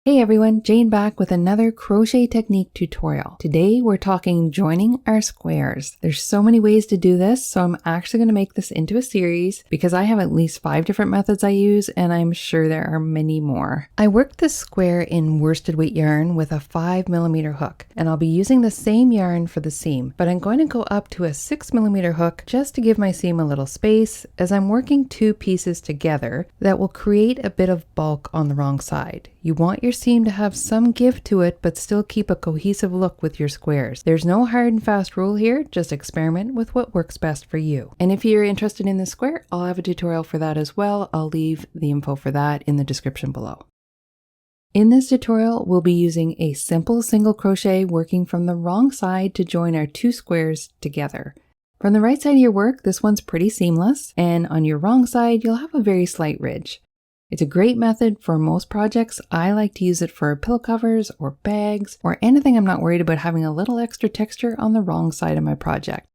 Hey everyone, Jane back with another crochet technique tutorial. Today we're talking joining our squares. There's so many ways to do this, so I'm actually going to make this into a series because I have at least 5 different methods I use and I'm sure there are many more. I worked this square in worsted weight yarn with a 5mm hook, and I'll be using the same yarn for the seam, but I'm going to go up to a 6mm hook just to give my seam a little space as I'm working 2 pieces together that will create a bit of bulk on the wrong side. You want your seam to have some give to it, but still keep a cohesive look with your squares. There's no hard and fast rule here, just experiment with what works best for you. And if you're interested in this square, I'll have a tutorial for that as well. I'll leave the info for that in the description below. In this tutorial, we'll be using a simple single crochet working from the wrong side to join our 2 squares together. From the right side of your work, this one's pretty seamless, and on your wrong side, you'll have a very slight ridge. It's a great method for most projects. I like to use it for pillow covers or bags or anything I'm not worried about having a little extra texture on the wrong side of my project.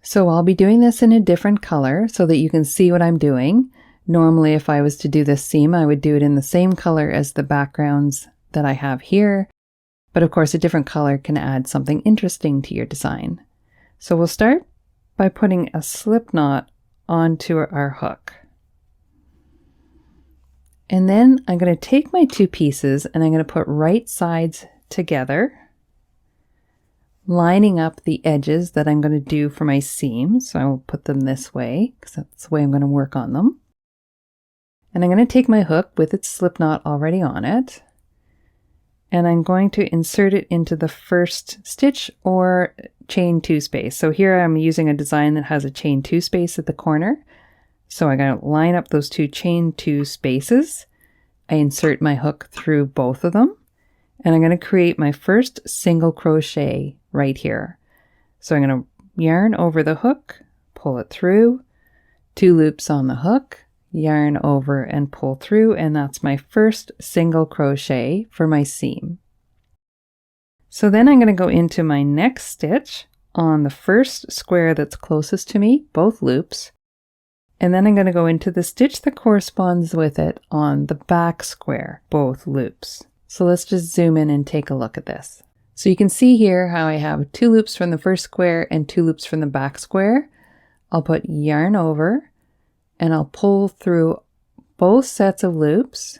So I'll be doing this in a different color so that you can see what I'm doing. Normally, if I was to do this seam, I would do it in the same color as the backgrounds that I have here. But of course, a different color can add something interesting to your design. So we'll start by putting a slip knot onto our hook. And then I'm going to take my 2 pieces and I'm going to put right sides together, lining up the edges that I'm going to do for my seam. So I will put them this way because that's the way I'm going to work on them. And I'm going to take my hook with its slip knot already on it, and I'm going to insert it into the first stitch or chain 2 space. So here I'm using a design that has a chain 2 space at the corner. So I'm going to line up those 2 chain 2 spaces. I insert my hook through both of them, and I'm going to create my first single crochet right here. So I'm going to yarn over the hook, pull it through, 2 loops on the hook, yarn over and pull through, and that's my first single crochet for my seam. So then I'm going to go into my next stitch on the first square that's closest to me, both loops. And then I'm going to go into the stitch that corresponds with it on the back square, both loops. So let's just zoom in and take a look at this. So you can see here how I have 2 loops from the first square and 2 loops from the back square. I'll put yarn over and I'll pull through both sets of loops.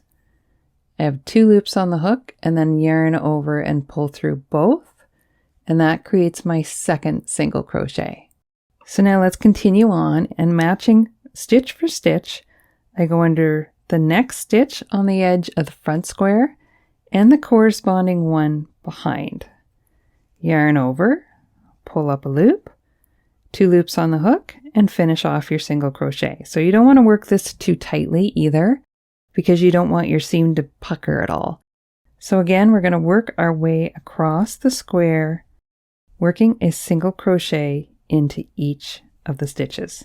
I have 2 loops on the hook and then yarn over and pull through both. And that creates my second single crochet. So now let's continue on, and matching stitch for stitch, I go under the next stitch on the edge of the front square and the corresponding one behind. Yarn over, pull up a loop, 2 loops on the hook, and finish off your single crochet. So you don't want to work this too tightly either, because you don't want your seam to pucker at all. So again, we're going to work our way across the square, working a single crochet into each of the stitches.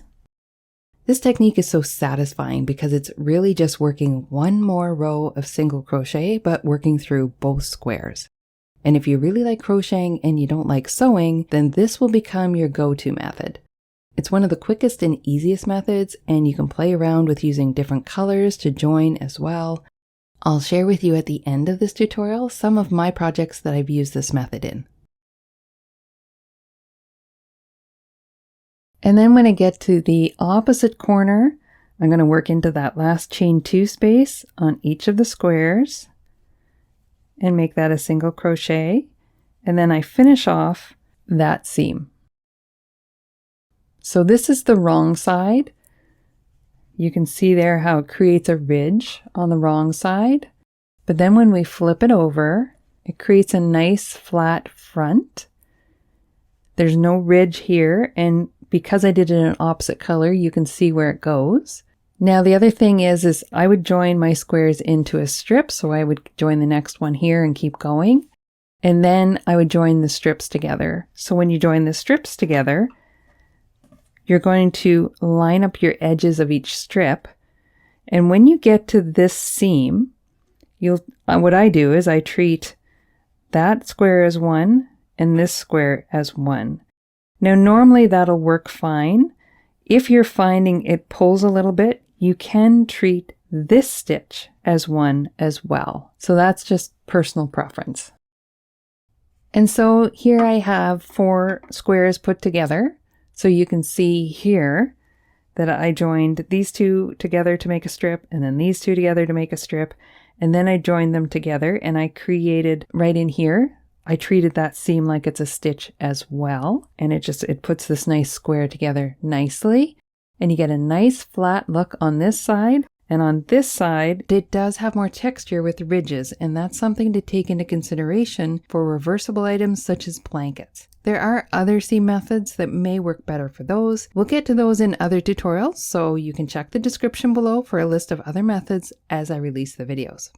This technique is so satisfying because it's really just working one more row of single crochet, but working through both squares. And if you really like crocheting and you don't like sewing, then this will become your go-to method. It's one of the quickest and easiest methods, and you can play around with using different colors to join as well. I'll share with you at the end of this tutorial some of my projects that I've used this method in. And then when I get to the opposite corner, I'm going to work into that last chain 2 space on each of the squares and make that a single crochet. And then I finish off that seam. So this is the wrong side. You can see there how it creates a ridge on the wrong side. But then when we flip it over, it creates a nice flat front. There's no ridge here, and because I did it in an opposite color, you can see where it goes. Now the other thing is I would join my squares into a strip, so I would join the next one here and keep going. And then I would join the strips together. So when you join the strips together, you're going to line up your edges of each strip. And when you get to this seam, what I do is I treat that square as one and this square as one. Now normally that'll work fine. If you're finding it pulls a little bit, you can treat this stitch as one as well. So that's just personal preference. And so here I have 4 squares put together. So you can see here that I joined these 2 together to make a strip, and then these 2 together to make a strip, and then I joined them together and I created right in here, I treated that seam like it's a stitch as well, and it puts this nice square together nicely, and you get a nice flat look on this side. And on this side, it does have more texture with ridges, and that's something to take into consideration for reversible items such as blankets. There are other seam methods that may work better for those. We'll get to those in other tutorials, so you can check the description below for a list of other methods as I release the videos.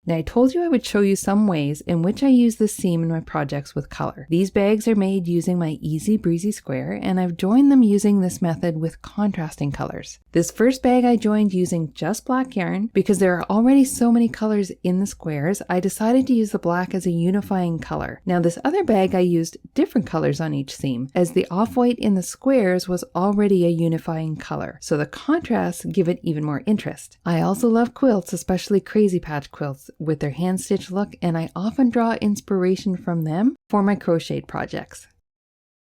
Now, I told you I would show you some ways in which I use the seam in my projects with color. These bags are made using my Easy Breezy Square, and I've joined them using this method with contrasting colors. This first bag I joined using just black yarn. Because there are already so many colors in the squares, I decided to use the black as a unifying color. Now, this other bag I used different colors on each seam, as the off-white in the squares was already a unifying color, so the contrasts give it even more interest. I also love quilts, especially crazy patch quilts, with their hand stitch look, and I often draw inspiration from them for my crocheted projects.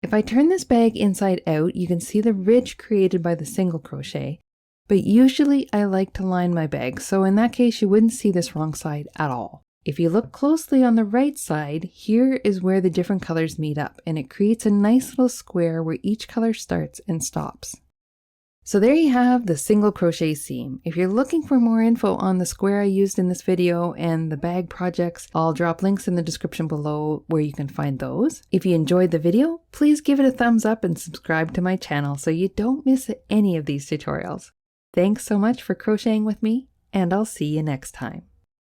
If I turn this bag inside out, you can see the ridge created by the single crochet, but usually I like to line my bag, so in that case you wouldn't see this wrong side at all. If you look closely on the right side, here is where the different colors meet up, and it creates a nice little square where each color starts and stops. So there you have the single crochet seam. If you're looking for more info on the square I used in this video and the bag projects, I'll drop links in the description below where you can find those. If you enjoyed the video, please give it a thumbs up and subscribe to my channel so you don't miss any of these tutorials. Thanks so much for crocheting with me, and I'll see you next time.